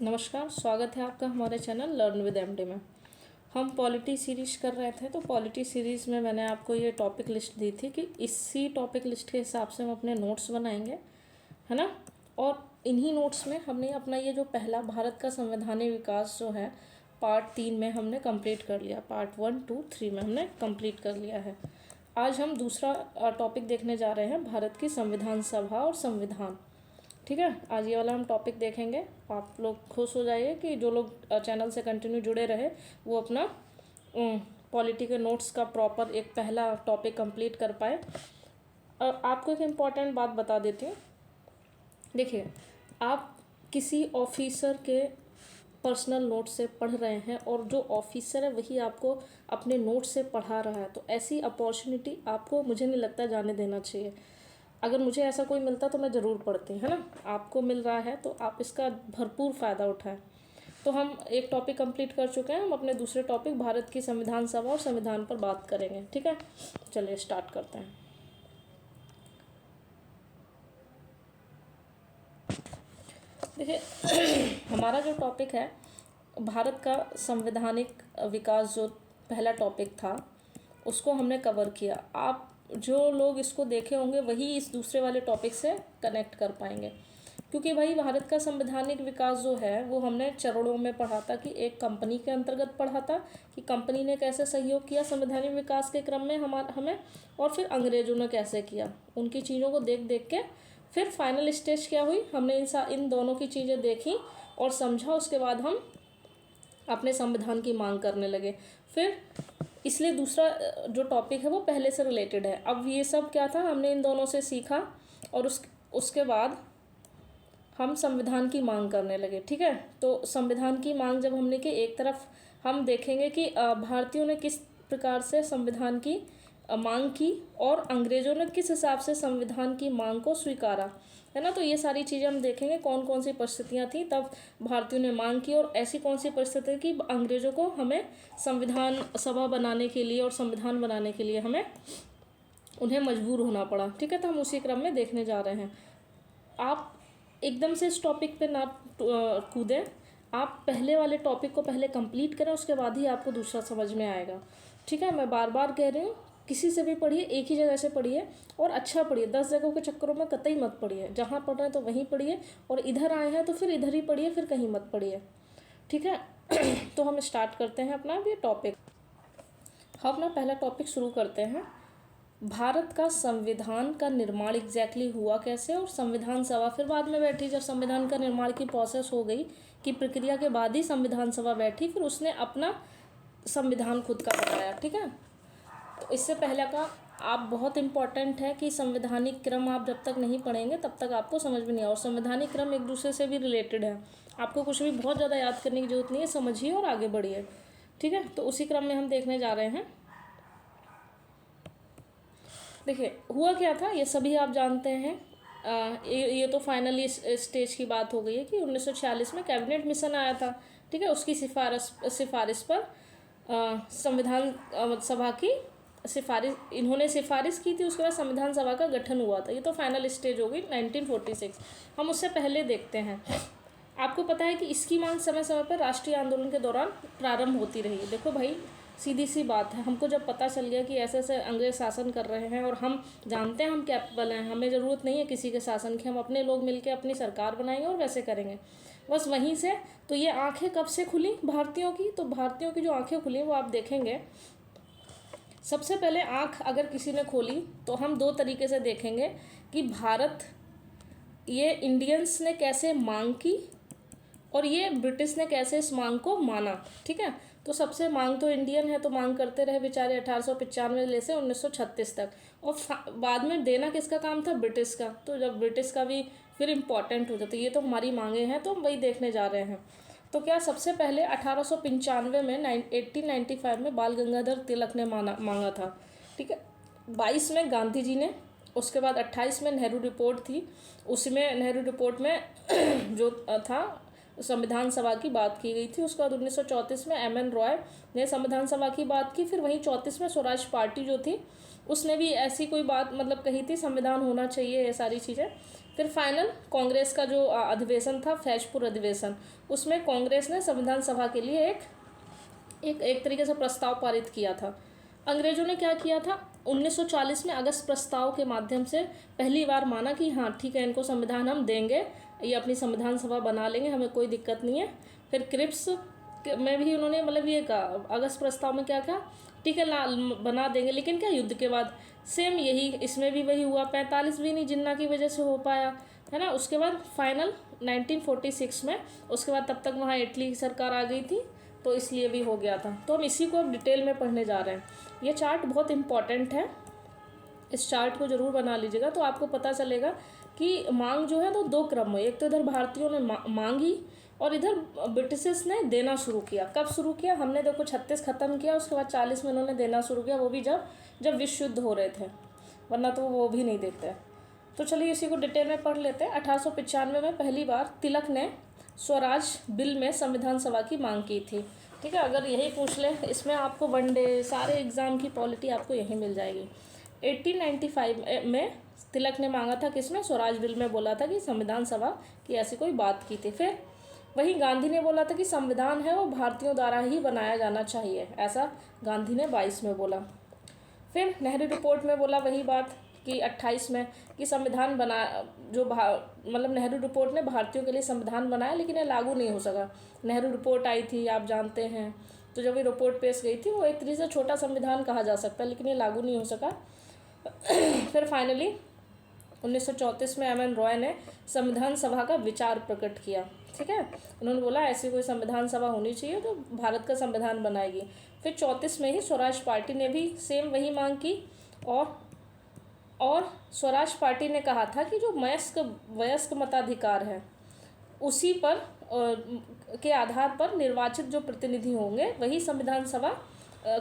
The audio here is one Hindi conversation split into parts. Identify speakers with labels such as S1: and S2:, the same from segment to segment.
S1: नमस्कार, स्वागत है आपका हमारे चैनल लर्न विद एमडी में। हम पॉलिटी सीरीज़ कर रहे थे, तो पॉलिटी सीरीज़ में मैंने आपको ये टॉपिक लिस्ट दी थी कि इसी टॉपिक लिस्ट के हिसाब से हम अपने नोट्स बनाएंगे, है ना। और इन्हीं नोट्स में हमने अपना ये जो पहला भारत का संवैधानिक विकास जो है पार्ट 3 में हमने कंप्लीट कर लिया। पार्ट 1, 2, 3 में हमने कंप्लीट कर लिया है। आज हम दूसरा टॉपिक देखने जा रहे हैं, भारत की संविधान सभा और संविधान। ठीक है, आज ये वाला हम टॉपिक देखेंगे। आप लोग खुश हो जाइए कि जो लोग चैनल से कंटिन्यू जुड़े रहे वो अपना पॉलिटी के नोट्स का प्रॉपर एक पहला टॉपिक कंप्लीट कर पाए। आपको एक इम्पॉर्टेंट बात बता देती हूँ। देखिए, आप किसी ऑफिसर के पर्सनल नोट से पढ़ रहे हैं और जो ऑफिसर है वही आपको अपने नोट से पढ़ा रहा है, तो ऐसी अपॉर्चुनिटी आपको, मुझे नहीं लगता, जाने देना चाहिए। अगर मुझे ऐसा कोई मिलता तो मैं ज़रूर पढ़ती, है ना। आपको मिल रहा है तो आप इसका भरपूर फ़ायदा उठाएं। तो हम एक टॉपिक कंप्लीट कर चुके हैं, हम अपने दूसरे टॉपिक भारत की संविधान सभा और संविधान पर बात करेंगे। ठीक है, चलिए स्टार्ट करते हैं। देखिए हमारा जो टॉपिक है भारत का संवैधानिक विकास, जो पहला टॉपिक था उसको हमने कवर किया। आप जो लोग इसको देखे होंगे वही इस दूसरे वाले टॉपिक से कनेक्ट कर पाएंगे, क्योंकि भाई भारत का संवैधानिक विकास जो है वो हमने चरणों में पढ़ा था। कि एक कंपनी के अंतर्गत पढ़ा था कि कंपनी ने कैसे सहयोग किया संवैधानिक विकास के क्रम में हमें, और फिर अंग्रेजों ने कैसे किया। उनकी चीज़ों को देख देख के फिर फाइनल स्टेज क्या हुई, हमने इन दोनों की चीज़ें देखी और समझा। उसके बाद हम अपने संविधान की मांग करने लगे। फिर इसलिए दूसरा जो टॉपिक है वो पहले से रिलेटेड है। अब ये सब क्या था, हमने इन दोनों से सीखा और उसके बाद हम संविधान की मांग करने लगे। ठीक है, तो संविधान की मांग जब हमने की, एक तरफ हम देखेंगे कि भारतीयों ने किस प्रकार से संविधान की मांग की और अंग्रेज़ों ने किस हिसाब से संविधान की मांग को स्वीकारा, है ना। तो ये सारी चीज़ें हम देखेंगे, कौन कौन सी परिस्थितियाँ थी तब भारतीयों ने मांग की और ऐसी कौन सी परिस्थिति की अंग्रेज़ों को हमें संविधान सभा बनाने के लिए और संविधान बनाने के लिए हमें उन्हें मजबूर होना पड़ा। ठीक है, तो हम उसी क्रम में देखने जा रहे हैं। आप एकदम से इस टॉपिक पे ना कूदें, आप पहले वाले टॉपिक को पहले कंप्लीट करें, उसके बाद ही आपको दूसरा समझ में आएगा। ठीक है, मैं बार बार कह रही हूँ, किसी से भी पढ़िए, एक ही जगह से पढ़िए और अच्छा पढ़िए। 10 जगहों के चक्करों में कतई मत पढ़िए। जहाँ पढ़ रहे हैं तो वहीं पढ़िए, और इधर आए हैं तो फिर इधर ही पढ़िए, फिर कहीं मत पढ़िए। ठीक है तो हम स्टार्ट करते हैं अपना ये टॉपिक। हम अपना पहला टॉपिक शुरू करते हैं। भारत का संविधान का निर्माण एग्जैक्टली हुआ कैसे, और संविधान सभा फिर बाद में बैठी। जब संविधान का निर्माण की प्रोसेस हो गई, कि प्रक्रिया के बाद ही संविधान सभा बैठी, फिर उसने अपना संविधान खुद का बनाया। ठीक है, तो इससे पहले का आप बहुत इम्पॉर्टेंट है कि संवैधानिक क्रम आप जब तक नहीं पढ़ेंगे तब तक आपको समझ में नहीं आए। और संवैधानिक क्रम एक दूसरे से भी रिलेटेड है, आपको कुछ भी बहुत ज़्यादा याद करने की जरूरत नहीं है, समझिए और आगे बढ़िए। ठीक है, तो उसी क्रम में हम देखने जा रहे हैं। देखिए हुआ क्या था, ये सभी आप जानते हैं। ये तो फाइनली स्टेज की बात हो गई है कि 1946 में कैबिनेट मिशन आया था। ठीक है, उसकी सिफारिश पर संविधान सभा की इन्होंने सिफारिश की थी। उसके बाद संविधान सभा का गठन हुआ था। ये तो फाइनल स्टेज हो गई 1946। हम उससे पहले देखते हैं। आपको पता है कि इसकी मांग समय समय पर राष्ट्रीय आंदोलन के दौरान प्रारंभ होती रही। देखो भाई, सीधी सी बात है, हमको जब पता चल गया कि ऐसे ऐसे अंग्रेज शासन कर रहे हैं और हम जानते हैं हम कैपेबल हैं, हमें ज़रूरत नहीं है किसी के शासन की, हम अपने लोग मिलकर अपनी सरकार बनाएंगे और वैसे करेंगे, बस वहीं से तो ये आंखें कब से खुली भारतीयों की। तो भारतीयों की जो आंखें खुली वो आप देखेंगे। सबसे पहले आंख अगर किसी ने खोली तो हम दो तरीके से देखेंगे कि भारत, ये इंडियंस ने कैसे मांग की और ये ब्रिटिश ने कैसे इस मांग को माना। ठीक है, तो सबसे मांग तो इंडियन है, तो मांग करते रहे बेचारे 1895 से 1936 तक, और बाद में देना किसका काम था, ब्रिटिश का। तो जब ब्रिटिश का भी फिर इम्पोर्टेंट हो जाता, ये तो हमारी मांगे हैं, तो हम वही देखने जा रहे हैं। तो क्या सबसे पहले 1895 में 1895 में बाल गंगाधर तिलक ने मांगा था। ठीक है, 22 में गांधी जी ने, उसके बाद 28 में नेहरू रिपोर्ट थी, उसमें नेहरू रिपोर्ट में जो था संविधान सभा की बात की गई थी। उसके बाद 1934 में एम एन रॉय ने संविधान सभा की बात की। फिर वहीं 34 में स्वराज पार्टी जो थी उसने भी ऐसी कोई बात मतलब कही थी, संविधान होना चाहिए, ये सारी चीज़ें। फिर फाइनल कांग्रेस का जो अधिवेशन था, फैजपुर अधिवेशन, उसमें कांग्रेस ने संविधान सभा के लिए एक तरीके से प्रस्ताव पारित किया था। अंग्रेजों ने क्या किया था, 1940 में अगस्त प्रस्ताव के माध्यम से पहली बार माना कि हाँ ठीक है, इनको संविधान हम देंगे, ये अपनी संविधान सभा बना लेंगे, हमें कोई दिक्कत नहीं है। फिर क्रिप्स में भी उन्होंने मतलब ये कहा, अगस्त प्रस्ताव में क्या कहा, ठीक है बना देंगे, लेकिन क्या युद्ध के बाद। सेम यही इसमें भी वही हुआ, 45 भी नहीं जिन्ना की वजह से हो पाया, है ना। उसके बाद फाइनल 1946 में, उसके बाद तब तक वहाँ इटली की सरकार आ गई थी, तो इसलिए भी हो गया था। तो हम इसी को अब डिटेल में पढ़ने जा रहे हैं। ये चार्ट बहुत इंपॉर्टेंट है, इस चार्ट को ज़रूर बना लीजिएगा, तो आपको पता चलेगा कि मांग जो है तो दो क्रम में, एक तो इधर भारतीयों ने मांगी और इधर ब्रिटिशर्स ने देना शुरू किया। कब शुरू किया, हमने देखो 36 ख़त्म किया, उसके बाद 40 में उन्होंने देना शुरू किया, वो भी जब विश्व युद्ध हो रहे थे, वरना तो वो भी नहीं देते। तो चलिए इसी को डिटेल में पढ़ लेते हैं। 1895 में पहली बार तिलक ने स्वराज बिल में संविधान सभा की मांग की थी। ठीक है, अगर यही पूछ ले, इसमें आपको वनडे सारे एग्ज़ाम की पॉलिटी आपको यही मिल जाएगी। 1895 में तिलक ने मांगा था, किसमें, स्वराज बिल में बोला था कि संविधान सभा की ऐसी कोई बात की थी। फिर वहीं गांधी ने बोला था कि संविधान है वो भारतीयों द्वारा ही बनाया जाना चाहिए, ऐसा गांधी ने 22 में बोला। फिर नेहरू रिपोर्ट में बोला वही बात कि 28 में कि संविधान बना मतलब नेहरू रिपोर्ट ने भारतीयों के लिए संविधान बनाया, लेकिन ये लागू नहीं हो सका। नेहरू रिपोर्ट आई थी, आप जानते हैं, तो जब ये रिपोर्ट पेश गई थी, वो एक तरीके से छोटा संविधान कहा जा सकता है, लेकिन ये लागू नहीं हो सका। फिर फाइनली 1934 में एम एन रॉय ने संविधान सभा का विचार प्रकट किया। ठीक है, उन्होंने बोला ऐसी कोई संविधान सभा होनी चाहिए तो भारत का संविधान बनाएगी। फिर 34 में ही स्वराज पार्टी ने भी सेम वही मांग की, और स्वराज पार्टी ने कहा था कि जो वयस्क मताधिकार है उसी पर के आधार पर निर्वाचित जो प्रतिनिधि होंगे वही संविधान सभा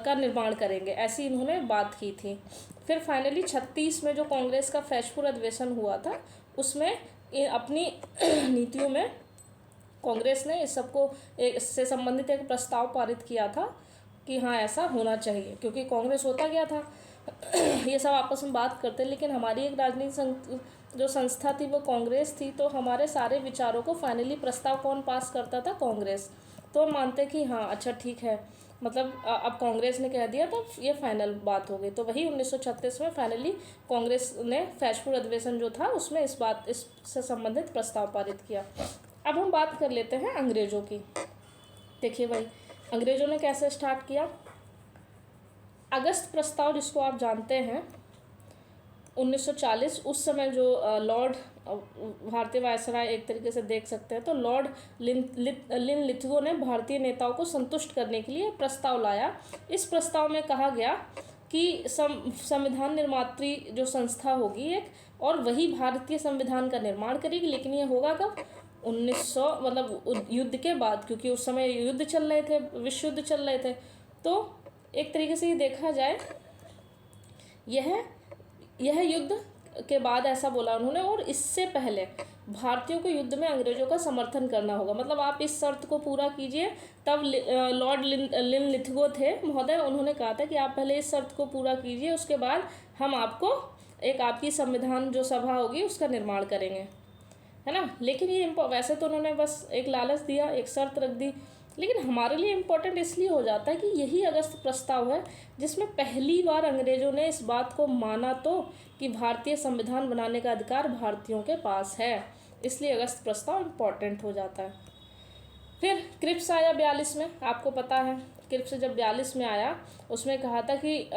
S1: का निर्माण करेंगे, ऐसी इन्होंने बात की थी। फिर फाइनली 36 में जो कांग्रेस का फैजपुर अधिवेशन हुआ था, उसमें अपनी नीतियों में कांग्रेस ने इस सबको इससे संबंधित एक प्रस्ताव पारित किया था कि हाँ ऐसा होना चाहिए, क्योंकि कांग्रेस होता क्या था ये सब आपस में बात करते, लेकिन हमारी एक राजनीतिक जो संस्था थी वो कांग्रेस थी, तो हमारे सारे विचारों को फाइनली प्रस्ताव कौन पास करता था, कांग्रेस। तो हम मानते कि हाँ अच्छा ठीक है, मतलब अब कांग्रेस ने कह दिया तो ये फाइनल बात हो गई। तो वही 1936 में फाइनली कांग्रेस ने फैजपुर अधिवेशन जो था उसमें इससे संबंधित प्रस्ताव पारित किया। अब हम बात कर लेते हैं अंग्रेज़ों की। देखिए भाई, अंग्रेज़ों ने कैसे स्टार्ट किया। अगस्त प्रस्ताव जिसको आप जानते हैं 1940, उस समय जो लॉर्ड भारतीय वायसराय एक तरीके से देख सकते हैं, तो लॉर्ड लिनलिथगो ने भारतीय नेताओं को संतुष्ट करने के लिए प्रस्ताव लाया। इस प्रस्ताव में कहा गया कि संविधान निर्मात्री जो संस्था होगी एक, और वही भारतीय संविधान का निर्माण करेगी, लेकिन ये होगा कब, 1900 मतलब युद्ध के बाद, क्योंकि उस समय युद्ध चल रहे थे, विश्व युद्ध चल रहे थे। तो एक तरीके से ये देखा जाए, यह युद्ध के बाद ऐसा बोला उन्होंने, और इससे पहले भारतीयों को युद्ध में अंग्रेजों का समर्थन करना होगा। मतलब आप इस शर्त को पूरा कीजिए। तब लॉर्ड लिनलिथगो थे महोदय, उन्होंने कहा था कि आप पहले इस शर्त को पूरा कीजिए, उसके बाद हम आपको आपकी संविधान जो सभा होगी उसका निर्माण करेंगे, है ना। लेकिन ये वैसे तो उन्होंने बस एक लालच दिया, एक शर्त रख दी, लेकिन हमारे लिए इम्पोर्टेंट इसलिए हो जाता है कि यही अगस्त प्रस्ताव है जिसमें पहली बार अंग्रेज़ों ने इस बात को माना तो कि भारतीय संविधान बनाने का अधिकार भारतीयों के पास है, इसलिए अगस्त प्रस्ताव इम्पोर्टेंट हो जाता है। फिर क्रिप्स आया 42 में, आपको पता है क्रिप्स जब 42 में आया, उसमें कहा था कि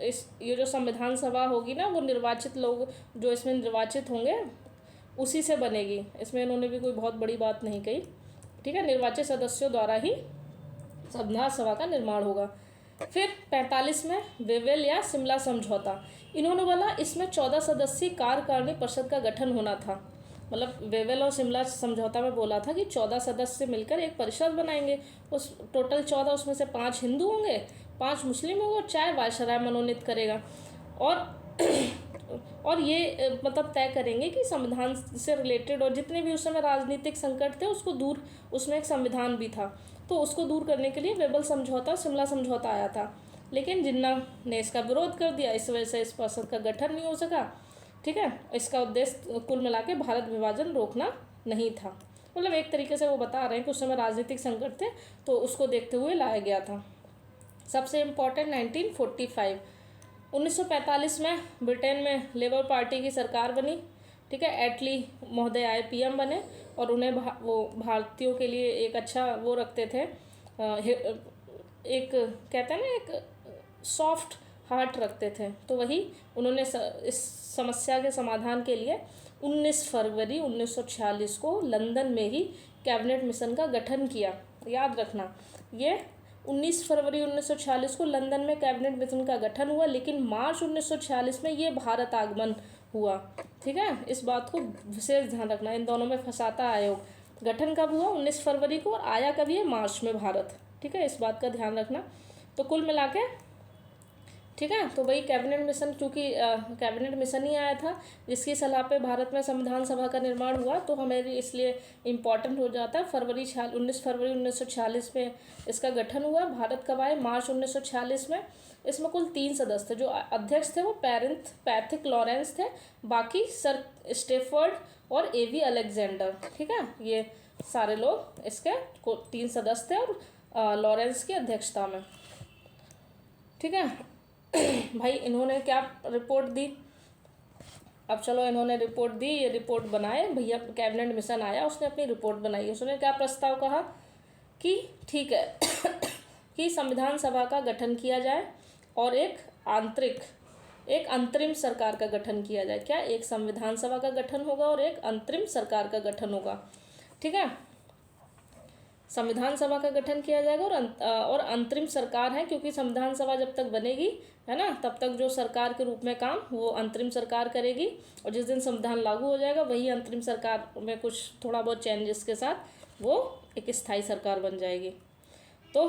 S1: ये जो संविधान सभा होगी ना, वो निर्वाचित लोग जो इसमें निर्वाचित होंगे उसी से बनेगी। इसमें इन्होंने भी कोई बहुत बड़ी बात नहीं कही, ठीक है, निर्वाचित सदस्यों द्वारा ही संविधान सभा का निर्माण होगा। फिर 45 में वेवेल या शिमला समझौता, इन्होंने बोला इसमें 14 सदस्यीय कार्यकारिणी परिषद का गठन होना था। मतलब वेवेल और शिमला समझौता में बोला था कि 14 सदस्य मिलकर एक परिषद बनाएंगे, उस टोटल 14, उसमें से 5 हिंदू होंगे, 5 मुस्लिम होंगे और 4 वायसराय मनोनीत करेगा, और ये मतलब तय करेंगे कि संविधान से रिलेटेड और जितने भी उस समय राजनीतिक संकट थे उसको दूर, उसमें एक संविधान भी था, तो उसको दूर करने के लिए वेवेल समझौता, शिमला समझौता आया था, लेकिन जिन्ना ने इसका विरोध कर दिया, इस वजह से इस परिषद का गठन नहीं हो सका। ठीक है। इसका उद्देश्य कुल मिला के भारत विभाजन रोकना नहीं था। मतलब एक तरीके से वो बता रहे हैं कि उस समय राजनीतिक संकट थे तो उसको देखते हुए लाया गया था। सबसे इम्पोर्टेंट 1945, 1945 में ब्रिटेन में लेबर पार्टी की सरकार बनी। ठीक है, एटली महोदय आए, पीएम बने, और उन्हें वो भारतीयों के लिए एक अच्छा वो रखते थे, एक कहते हैं ना, एक सॉफ्ट हार्ट रखते थे। तो वही उन्होंने इस समस्या के समाधान के लिए 19 फरवरी 1946 को लंदन में ही कैबिनेट मिशन का गठन किया। याद रखना, ये 19 फरवरी 1946 को लंदन में कैबिनेट मिशन का गठन हुआ, लेकिन मार्च 1946 में ये भारत आगमन हुआ। ठीक है, इस बात को विशेष ध्यान रखना, इन दोनों में फंसाता आयोग। गठन कब हुआ? 19 फरवरी को, और आया कब ये? मार्च में भारत। ठीक है, इस बात का ध्यान रखना। तो कुल मिला के, ठीक है, तो वही कैबिनेट मिशन, क्योंकि कैबिनेट मिशन ही आया था जिसकी सलाह पे भारत में संविधान सभा का निर्माण हुआ, तो हमें इसलिए इम्पॉर्टेंट हो जाता है। 19 फरवरी 1946 में इसका गठन हुआ। भारत कब आए? मार्च 1946 में। इसमें कुल 3 सदस्य थे। जो अध्यक्ष थे वो पैथिक लॉरेंस थे, बाकी सर स्टेफर्ड और एवी अलेक्जेंडर। ठीक है, ये सारे लोग इसके 3 सदस्य थे, और लॉरेंस की अध्यक्षता में। ठीक है भाई, इन्होंने क्या रिपोर्ट दी? अब चलो, इन्होंने रिपोर्ट दी, ये रिपोर्ट बनाए भैया, कैबिनेट मिशन आया, उसने अपनी रिपोर्ट बनाई। उसने क्या प्रस्ताव कहा कि ठीक है कि संविधान सभा का गठन किया जाए और एक अंतरिम सरकार का गठन किया जाए। क्या? एक संविधान सभा का गठन होगा और एक अंतरिम सरकार का गठन होगा। ठीक है, संविधान सभा का गठन किया जाएगा और अंतरिम सरकार है, क्योंकि संविधान सभा जब तक बनेगी, है ना, तब तक जो सरकार के रूप में काम वो अंतरिम सरकार करेगी, और जिस दिन संविधान लागू हो जाएगा वही अंतरिम सरकार में कुछ थोड़ा बहुत चेंजेस के साथ वो एक स्थायी सरकार बन जाएगी। तो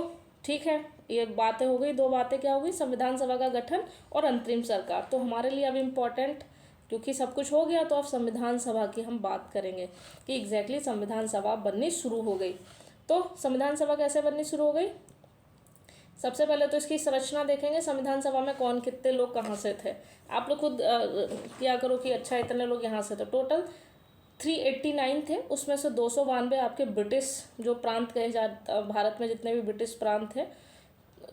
S1: ठीक है, ये बातें हो गई, 2 बातें क्या हो गई? संविधान सभा का गठन और अंतरिम सरकार। तो हमारे लिए अब इम्पोर्टेंट, क्योंकि सब कुछ हो गया, तो अब संविधान सभा की हम बात करेंगे कि एग्जैक्टली संविधान सभा बननी शुरू हो गई। तो संविधान सभा कैसे बननी शुरू हो गई? सबसे पहले तो इसकी संरचना देखेंगे। संविधान सभा में कौन, कितने लोग कहाँ से थे? आप लोग खुद क्या करो कि अच्छा इतने लोग यहाँ से थे। टोटल 389 थे, उसमें से 292 आपके ब्रिटिश जो प्रांत कहे भारत में जितने भी ब्रिटिश प्रांत थे,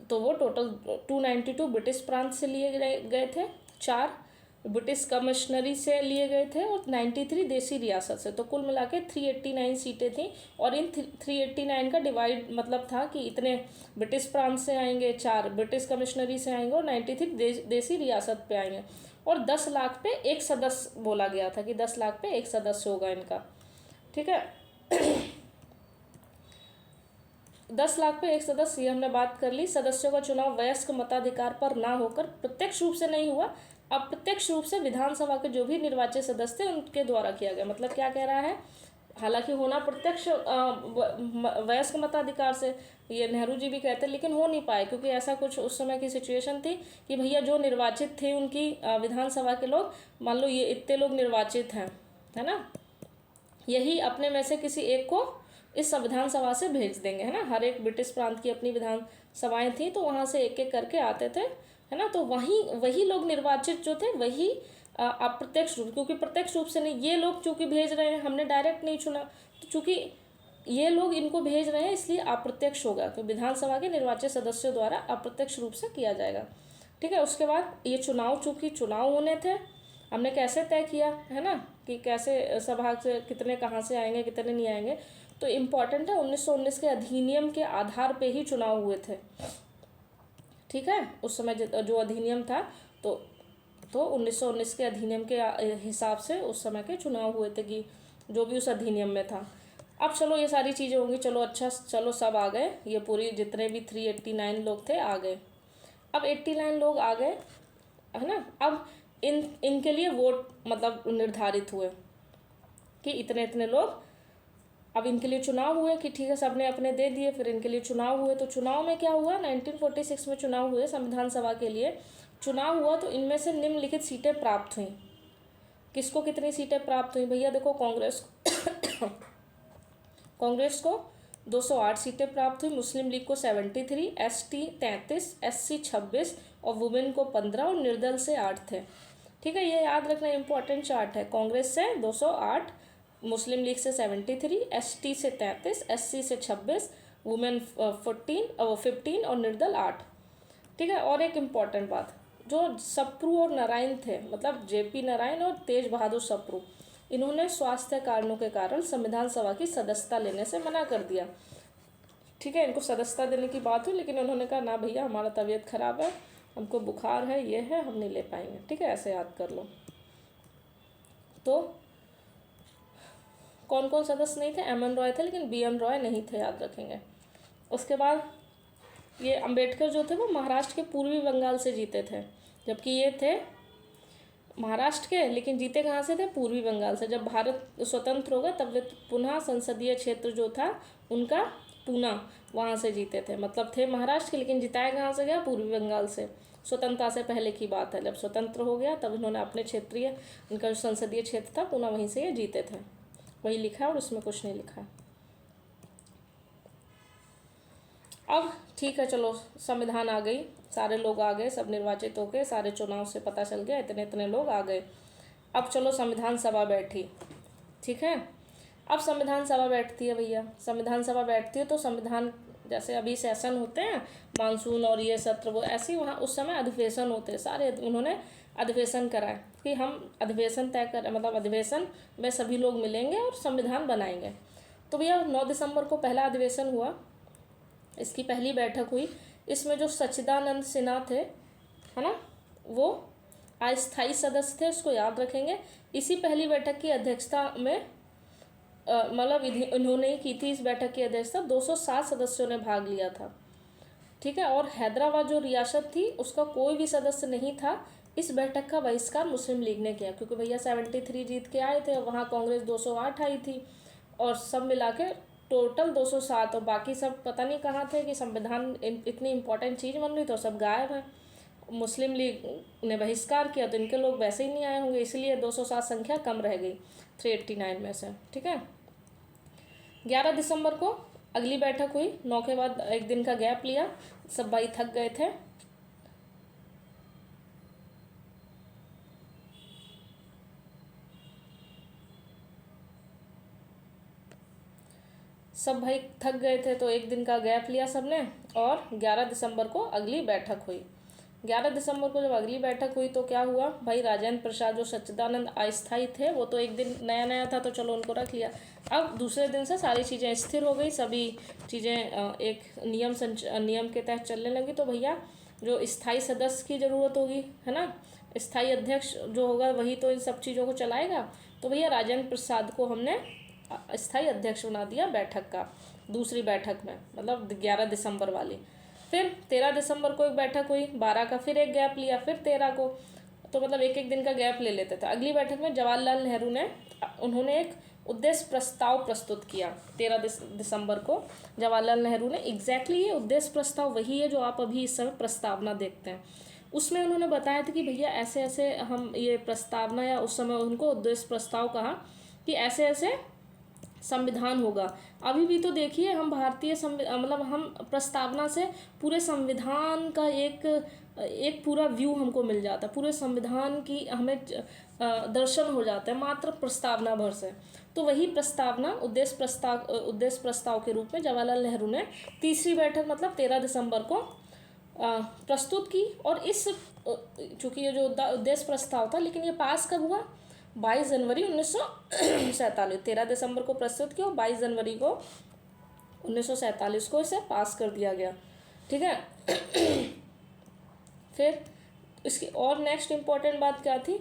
S1: तो वो टोटल 292 ब्रिटिश प्रांत से लिए गए थे, 4 ब्रिटिश कमिश्नरी से लिए गए थे, और 93 देसी रियासत से। तो कुल मिला के 389 सीटें थी, और इन 389 का डिवाइड मतलब था कि इतने ब्रिटिश प्रांत से आएंगे, 4 ब्रिटिश कमिश्नरी से आएंगे, और 93 देसी रियासत पे आएंगे। और 10 लाख पे एक सदस्य बोला गया था कि 10 लाख पे एक सदस्य होगा इनका। ठीक है 10 लाख पे एक सदस्य, ये हमने बात कर ली। सदस्यों का चुनाव वयस्क मताधिकार पर ना होकर प्रत्यक्ष रूप से नहीं हुआ, अप्रत्यक्ष रूप से विधानसभा के जो भी निर्वाचित सदस्य थे उनके द्वारा किया गया। मतलब क्या कह रहा है? हालांकि होना प्रत्यक्ष वयस्क मताधिकार से, ये नेहरू जी भी कहते, लेकिन हो नहीं पाए, क्योंकि ऐसा कुछ उस समय की सिचुएशन थी कि भैया जो निर्वाचित थे उनकी विधानसभा के लोग, मान लो ये इतने लोग निर्वाचित हैं, है ना, यही अपने में से किसी एक को इस संविधान सभा से भेज देंगे, है ना। हर एक ब्रिटिश प्रांत की अपनी विधान सभाएं थी, तो वहाँ से एक एक करके आते थे, है ना। तो वही लोग निर्वाचित जो थे वही अप्रत्यक्ष रूप, क्योंकि प्रत्यक्ष रूप से नहीं, ये लोग चूंकि भेज रहे हैं, हमने डायरेक्ट नहीं चुना, तो चूंकि ये लोग इनको भेज रहे हैं इसलिए अप्रत्यक्ष होगा, तो विधानसभा के निर्वाचित सदस्यों द्वारा अप्रत्यक्ष रूप से किया जाएगा। ठीक है, उसके बाद ये चूंकि चुनाव होने थे, हमने कैसे तय किया, है ना, कि कैसे सभा से कितने कहाँ से आएंगे, कितने नहीं आएंगे। तो इम्पॉर्टेंट है, 1919 के अधिनियम के आधार पे ही चुनाव हुए थे। ठीक है, उस समय जो अधिनियम था, तो 1919 के अधिनियम के हिसाब से उस समय के चुनाव हुए थे, कि जो भी उस अधिनियम में था। अब चलो ये सारी चीज़ें होंगी, चलो अच्छा, चलो सब आ गए, ये पूरी जितने भी 389 लोग थे आ गए। अब 89 लोग आ गए, है ना। अब इनके लिए वोट मतलब निर्धारित हुए कि इतने इतने लोग, अब इनके लिए चुनाव हुए कि ठीक है, सबने अपने दे दिए, फिर इनके लिए चुनाव हुए। तो चुनाव में क्या हुआ, 1946 में चुनाव हुए, संविधान सभा के लिए चुनाव हुआ, तो इनमें से निम्नलिखित सीटें प्राप्त हुई। किसको कितनी सीटें प्राप्त हुई भैया? देखो, कांग्रेस को 208 सीटें प्राप्त हुई, मुस्लिम लीग को 73, एसटी 33, एससी 26 और वुमेन को 15 और निर्दल से 8 थे। ठीक है, ये याद रखना इम्पोर्टेंट चार्ट है। कांग्रेस से 208, मुस्लिम लीग से 73, एसटी से 33, एससी से 26, वुमेन 15 और निर्दल 8। ठीक है, और एक इम्पॉर्टेंट बात, जो सप्रू और नारायण थे, मतलब जेपी नारायण और तेज बहादुर सप्रू, इन्होंने स्वास्थ्य कारणों के कारण संविधान सभा की सदस्यता लेने से मना कर दिया। ठीक है, इनको सदस्यता देने की बात हुई, लेकिन उन्होंने कहा ना भैया, हमारा तबीयत खराब है, हमको बुखार है, ये है, हम नहीं ले पाएंगे। ठीक है, ऐसे याद कर लो। तो कौन कौन सदस्य नहीं थे? एम.एन. रॉय थे, लेकिन बी.एन. रॉय नहीं थे, याद रखेंगे। उसके बाद ये अंबेडकर जो थे वो महाराष्ट्र के पूर्वी बंगाल से जीते थे, जबकि ये थे महाराष्ट्र के, लेकिन जीते कहाँ से थे? पूर्वी बंगाल से। जब भारत स्वतंत्र होगा तब वे पुनः संसदीय क्षेत्र जो था उनका पूना, वहाँ से जीते थे। मतलब थे महाराष्ट्र के, लेकिन जिताया कहाँ से गया? पूर्वी बंगाल से। स्वतंत्रता से पहले की बात है, जब स्वतंत्र हो गया तब इन्होंने अपने क्षेत्रीय, उनका जो संसदीय क्षेत्र था पूना, वहीं से ये जीते थे। वही लिखा है और उसमें कुछ नहीं लिखा है। अब ठीक है, चलो संविधान आ गई, सारे लोग आ गए, सब निर्वाचित हो गए, सारे चुनाव से पता चल गया, इतने इतने लोग आ गए। अब चलो संविधान सभा बैठी। ठीक है, अब संविधान सभा बैठती है भैया। संविधान सभा बैठती है तो संविधान, जैसे अभी सेशन होते हैं मानसून और ये सत्र, वो ऐसे ही वहाँ उस समय अधिवेशन होते हैं सारे। उन्होंने अधिवेशन कराए कि हम अधिवेशन तय कर, मतलब अधिवेशन में सभी लोग मिलेंगे और संविधान बनाएंगे। तो भैया 9 दिसंबर को पहला अधिवेशन हुआ, इसकी पहली बैठक हुई। इसमें जो सच्चिदानंद सिन्हा थे, है ना, वो अस्थायी सदस्य थे, उसको याद रखेंगे। इसी पहली बैठक की अध्यक्षता में मतलब इन्होंने ही की थी इस बैठक की अध्यक्षता। 207 सदस्यों ने भाग लिया था। ठीक है, और हैदराबाद जो रियासत थी उसका कोई भी सदस्य नहीं था। इस बैठक का बहिष्कार मुस्लिम लीग ने किया, क्योंकि भैया 73 जीत के आए थे, वहाँ कांग्रेस 208 आई थी, और सब मिला के टोटल 207, और बाकी सब पता नहीं कहाँ थे कि संविधान इतनी इम्पोर्टेंट चीज़ बन रही तो सब गायब है। मुस्लिम लीग ने बहिष्कार किया तो इनके लोग वैसे ही नहीं आए होंगे, इसलिए 207 संख्या कम रह गई 389 में से। ठीक है, 11 दिसंबर को अगली बैठक हुई। 9 के बाद एक दिन का गैप लिया, सब भाई थक गए थे। सब भाई थक गए थे तो एक दिन का गैप लिया सबने, और 11 दिसंबर को अगली बैठक हुई। 11 दिसंबर को जब अगली बैठक हुई तो क्या हुआ भाई? राजेंद्र प्रसाद, जो सच्चिदानंद अस्थायी थे, वो तो एक दिन नया नया था तो चलो उनको रख लिया। अब दूसरे दिन से सारी चीज़ें स्थिर हो गई, सभी चीज़ें एक नियम के तहत चलने लगी। तो भैया जो स्थायी सदस्य की ज़रूरत होगी, है ना, स्थायी अध्यक्ष जो होगा वही तो इन सब चीज़ों को चलाएगा। तो भैया राजेंद्र प्रसाद को हमने स्थायी अध्यक्ष बना दिया बैठक का, दूसरी बैठक में, मतलब 11 दिसंबर वाली। फिर 13 दिसंबर को एक बैठक हुई, 12 का फिर एक गैप लिया, फिर 13 को, तो मतलब एक एक दिन का गैप ले लेते थे। अगली बैठक में जवाहरलाल नेहरू ने, उन्होंने एक उद्देश्य प्रस्ताव प्रस्तुत किया 13 दिसंबर को। जवाहरलाल नेहरू ने एग्जैक्टली ये उद्देश्य प्रस्ताव वही है जो आप अभी इस समय प्रस्तावना देखते हैं। उसमें उन्होंने बताया था कि भैया ऐसे ऐसे हम ये प्रस्तावना, या उस समय उनको उद्देश्य प्रस्ताव कहा कि ऐसे ऐसे संविधान होगा। अभी भी तो देखिए हम भारतीय मतलब हम प्रस्तावना से पूरे संविधान का एक पूरा व्यू हमको मिल जाता है, पूरे संविधान की हमें दर्शन हो जाता है मात्र प्रस्तावना भर से। तो वही प्रस्तावना उद्देश्य प्रस्ताव के रूप में जवाहरलाल नेहरू ने तीसरी बैठक मतलब 13 दिसंबर को प्रस्तुत की। और इस चूँकि ये जो उद्देश्य प्रस्ताव था, लेकिन ये पास कब हुआ? 22 जनवरी 1947। 13 दिसंबर को प्रस्तुत किया और 22 जनवरी को 1947 को इसे पास कर दिया गया। ठीक है। फिर इसकी और नेक्स्ट इम्पॉर्टेंट बात क्या थी?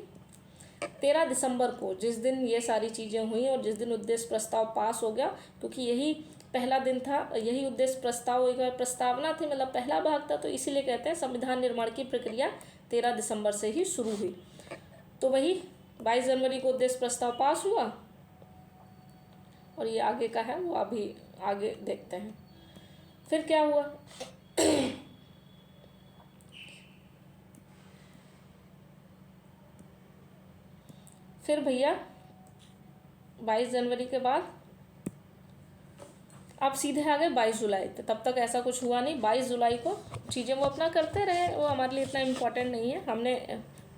S1: 13 दिसंबर को जिस दिन ये सारी चीज़ें हुई और जिस दिन उद्देश्य प्रस्ताव पास हो गया, क्योंकि यही पहला दिन था, यही उद्देश्य प्रस्ताव एक प्रस्तावना थी, मतलब पहला भाग था, तो इसीलिए कहते हैं संविधान निर्माण की प्रक्रिया 13 दिसंबर से ही शुरू हुई। तो वही 22 जनवरी को उद्देश्य प्रस्ताव पास हुआ, और ये आगे का है वो अभी आगे देखते हैं। फिर क्या हुआ? फिर भैया 22 जनवरी के बाद आप सीधे आ गए 22 जुलाई। तब तक ऐसा कुछ हुआ नहीं। 22 जुलाई को चीज़ें वो अपना करते रहे, वो हमारे लिए इतना इम्पोर्टेंट नहीं है। हमने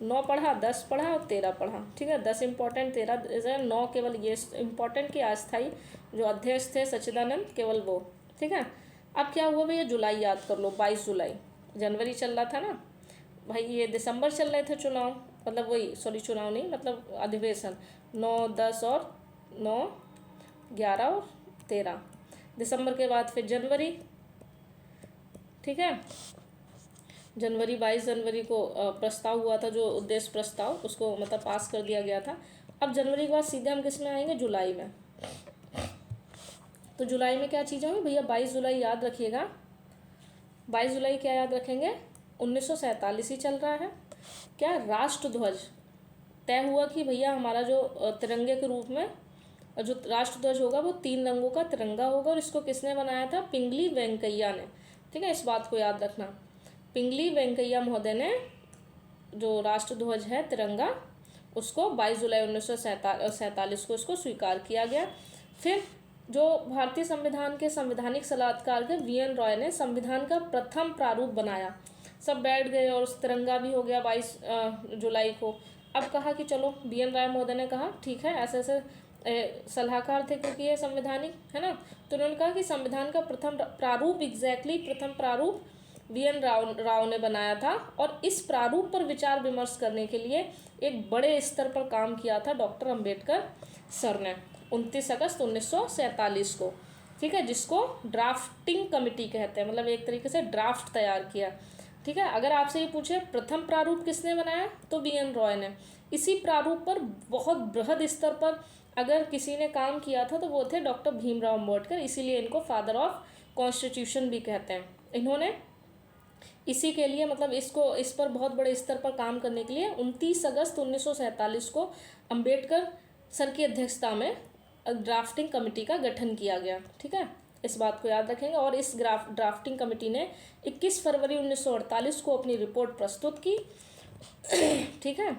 S1: 9 पढ़ा, 10 पढ़ा और 13 पढ़ा। ठीक है, 10 इंपॉर्टेंट, 13 9 केवल ये इंपॉर्टेंट कि अस्थाई जो अध्यक्ष थे सच्चिदानंद, केवल वो। ठीक है, अब क्या हुआ भैया, जुलाई याद कर लो, 22 जुलाई। जनवरी चल रहा था ना भाई, ये दिसंबर चल रहे थे चुनाव, मतलब वही, सॉरी चुनाव नहीं, मतलब अधिवेशन। 9 10 और 9 11 और 13 दिसंबर के बाद फिर जनवरी। ठीक है, जनवरी 22 जनवरी को प्रस्ताव हुआ था, जो उद्देश्य प्रस्ताव, उसको मतलब पास कर दिया गया था। अब जनवरी के बाद सीधे हम किस में आएंगे, जुलाई में। तो जुलाई में क्या चीज़ें होंगी भैया, 22 जुलाई याद रखिएगा। 22 जुलाई क्या याद रखेंगे, 1947 ही चल रहा है। क्या, राष्ट्रध्वज तय हुआ कि भैया हमारा जो तिरंगे के रूप में जो राष्ट्रध्वज होगा वो 3 रंगों का तिरंगा होगा, और इसको किसने बनाया था, पिंगली वेंकैया ने। ठीक है, इस बात को याद रखना, पिंगली वेंकैया महोदय ने जो राष्ट्रध्वज है तिरंगा, उसको 22 जुलाई 1947 को इसको स्वीकार किया गया। फिर जो भारतीय संविधान के संवैधानिक सलाहकार के VN रॉय ने संविधान का प्रथम प्रारूप बनाया। सब बैठ गए और उस तिरंगा भी हो गया 22 जुलाई को। अब कहा कि चलो, VN रॉय महोदय ने कहा ठीक है, ऐसे ऐसे सलाहकार थे क्योंकि ये संवैधानिक है ना, तो उन्होंने कहा कि संविधान का प्रथम प्रारूप, प्रथम प्रारूप VN राव ने बनाया था, और इस प्रारूप पर विचार विमर्श करने के लिए एक बड़े स्तर पर काम किया था डॉक्टर अंबेडकर सर ने 29 अगस्त 1947 को। ठीक है, जिसको ड्राफ्टिंग कमेटी कहते हैं, मतलब एक तरीके से ड्राफ्ट तैयार किया। ठीक है, अगर आपसे ये पूछे प्रथम प्रारूप किसने बनाया, तो VN रॉय ने। इसी प्रारूप पर बहुत बृहद स्तर पर अगर किसी ने काम किया था तो वो थे डॉक्टर भीमराव अम्बेडकर, इसीलिए इनको फादर ऑफ कॉन्स्टिट्यूशन भी कहते हैं। इन्होंने इसी के लिए, मतलब इस पर बहुत बड़े स्तर पर काम करने के लिए 29 अगस्त 1947 को अंबेडकर सर की अध्यक्षता में ड्राफ्टिंग कमेटी का गठन किया गया। ठीक है, इस बात को याद रखेंगे। और इस ड्राफ्टिंग कमेटी ने 21 फरवरी 1948 को अपनी रिपोर्ट प्रस्तुत की। ठीक है,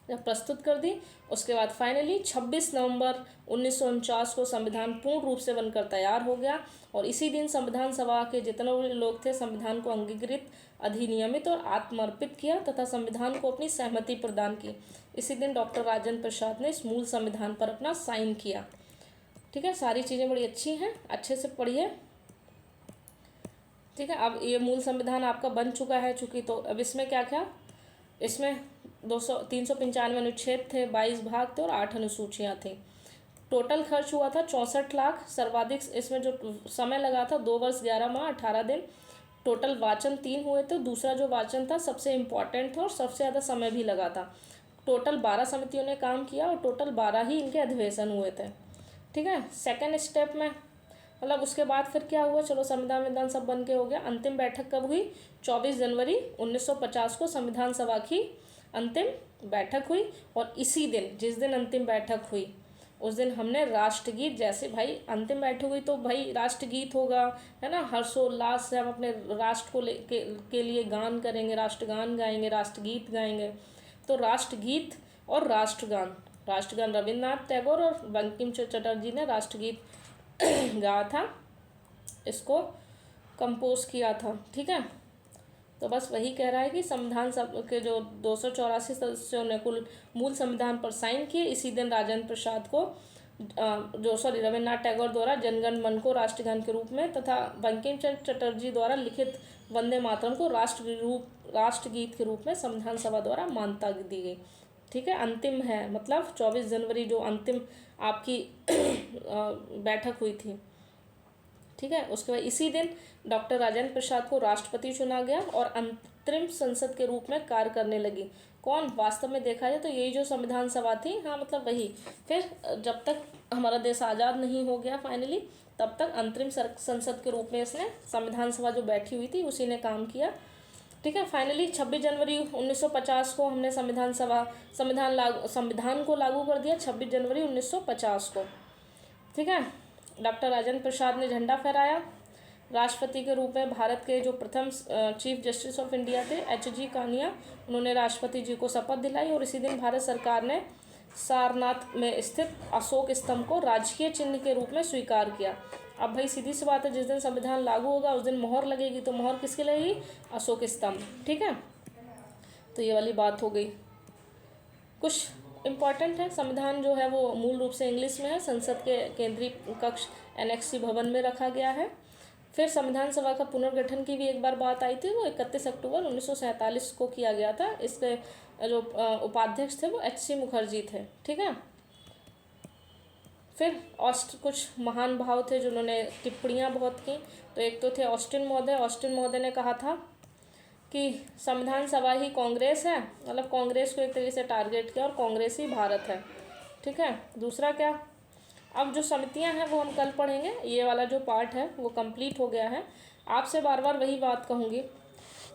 S1: जब प्रस्तुत कर दी, उसके बाद फाइनली 26 नवंबर 1949 को संविधान पूर्ण रूप से बनकर तैयार हो गया, और इसी दिन संविधान सभा के जितने भी लोग थे संविधान को अंगीकृत, अधिनियमित और आत्मर्पित किया तथा संविधान को अपनी सहमति प्रदान की। इसी दिन डॉक्टर राजेंद्र प्रसाद ने इस मूल संविधान पर अपना साइन किया। ठीक है, सारी चीज़ें बड़ी अच्छी हैं, अच्छे से पढ़िए। ठीक है, अब ये मूल संविधान आपका बन चुका है चूँकि, तो अब इसमें क्या क्या, इसमें 395 अनुच्छेद थे, 22 भाग थे और 8 अनुसूचियाँ थी। टोटल खर्च हुआ था 64 लाख। सर्वाधिक इसमें जो समय लगा था 2 वर्ष 11 माह 18 दिन। टोटल वाचन 3 हुए थे, दूसरा जो वाचन था सबसे इम्पॉर्टेंट था और सबसे ज़्यादा समय भी लगा था। टोटल 12 समितियों ने काम किया और टोटल 12 ही इनके अधिवेशन हुए थे। ठीक है, सेकेंड स्टेप में मतलब उसके बाद फिर क्या हुआ, चलो संविधान विधान सब बन के हो गया। अंतिम बैठक कब हुई, 24 जनवरी 1950 को संविधान सभा की अंतिम बैठक हुई, और इसी दिन, जिस दिन अंतिम बैठक हुई उस दिन हमने राष्ट्रगीत, जैसे भाई अंतिम बैठक हुई तो भाई राष्ट्रगीत होगा, है ना, हर्षोल्लास से हम अपने राष्ट्र को के लिए गान करेंगे, राष्ट्रगान गाएंगे, राष्ट्रगीत गाएंगे। तो राष्ट्रगीत और राष्ट्रगान, राष्ट्रगान रविन्द्रनाथ टैगोर और बंकिम चंद्र चटर्जी ने राष्ट्रगीत गाया था, इसको कंपोज किया था। ठीक है, तो बस वही कह रहा है कि संविधान सभा के जो 284 सदस्यों ने कुल मूल संविधान पर साइन किए। इसी दिन राजेंद्र प्रसाद को रविन्द्रनाथ टैगोर द्वारा जनगण मन को राष्ट्रगान के रूप में तथा बंकिम चंद्र चटर्जी द्वारा लिखित वंदे मातरम को राष्ट्रगीत के रूप में संविधान सभा द्वारा मान्यता दी गई। ठीक है, अंतिम है, मतलब 24 जनवरी जो अंतिम आपकी बैठक हुई थी। ठीक है, उसके बाद इसी दिन डॉक्टर राजेंद्र प्रसाद को राष्ट्रपति चुना गया और अंतरिम संसद के रूप में कार्य करने लगी। कौन, वास्तव में देखा जाए तो यही जो संविधान सभा थी, हाँ मतलब वही। फिर जब तक हमारा देश आज़ाद नहीं हो गया फाइनली, तब तक अंतरिम संसद के रूप में इसने संविधान सभा जो बैठी हुई थी उसी ने काम किया। ठीक है, फाइनली 26 जनवरी 1950 को हमने संविधान को लागू कर दिया, 26 जनवरी 1950 को। ठीक है, डॉक्टर राजेंद्र प्रसाद ने झंडा फहराया। राष्ट्रपति के रूप में भारत के जो प्रथम चीफ जस्टिस ऑफ इंडिया थे HG कानिया, उन्होंने राष्ट्रपति जी को शपथ दिलाई, और इसी दिन भारत सरकार ने सारनाथ में स्थित अशोक स्तंभ को राजकीय चिन्ह के रूप में स्वीकार किया। अब भाई सीधी सी बात है, जिस दिन संविधान लागू होगा उस दिन मोहर लगेगी, तो मोहर किसकी लगेगी, अशोक स्तंभ। ठीक है, तो ये वाली बात हो गई। कुछ इम्पॉर्टेंट है, संविधान जो है वो मूल रूप से इंग्लिश में है, संसद के केंद्रीय कक्ष एनेक्सी भवन में रखा गया है। फिर संविधान सभा का पुनर्गठन की भी एक बार बात आई थी, वो 31 अक्टूबर 1947 को किया गया था। इसके जो उपाध्यक्ष थे वो H.C. मुखर्जी थे, ठीक है। फिर कुछ महान भाव थे जिन्होंने टिप्पणियाँ बहुत की। तो एक तो थे ऑस्टिन महोदय ने कहा था कि संविधान सभा ही कांग्रेस है, मतलब कांग्रेस को एक तरीके से टारगेट किया और कांग्रेस ही भारत है, ठीक है। दूसरा क्या, अब जो समितियां हैं वो हम कल पढ़ेंगे, ये वाला जो पार्ट है वो कंप्लीट हो गया है। आपसे बार बार वही बात कहूँगी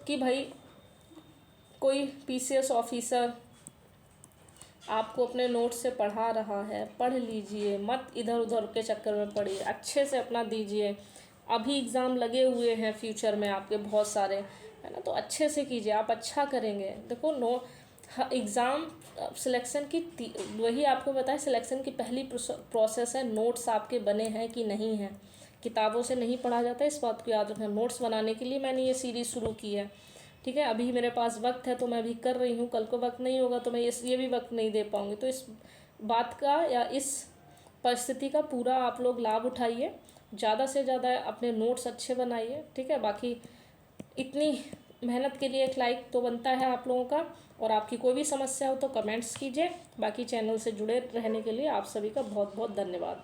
S1: कि भाई कोई PCS ऑफिसर आपको अपने नोट्स से पढ़ा रहा है, पढ़ लीजिए, मत इधर उधर के चक्कर में पड़िए, अच्छे से अपना दीजिए। अभी एग्ज़ाम लगे हुए हैं फ्यूचर में आपके बहुत सारे, है ना, तो अच्छे से कीजिए, आप अच्छा करेंगे। देखो एग्ज़ाम सिलेक्शन की वही आपको बताया, सिलेक्शन की पहली प्रोसेस है नोट्स आपके बने हैं कि नहीं हैं। किताबों से नहीं पढ़ा जाता, इस बात को याद रखना। नोट्स बनाने के लिए मैंने ये सीरीज़ शुरू की है, ठीक है। अभी मेरे पास वक्त है तो मैं अभी कर रही हूँ, कल को वक्त नहीं होगा तो मैं ये भी वक्त नहीं दे पाऊँगी। तो इस बात का या इस परिस्थिति का पूरा आप लोग लाभ उठाइए, ज़्यादा से ज़्यादा अपने नोट्स अच्छे बनाइए, ठीक है। बाकी इतनी मेहनत के लिए एक लाइक तो बनता है आप लोगों का, और आपकी कोई भी समस्या हो तो कमेंट्स कीजिए। बाकी चैनल से जुड़े रहने के लिए आप सभी का बहुत बहुत धन्यवाद।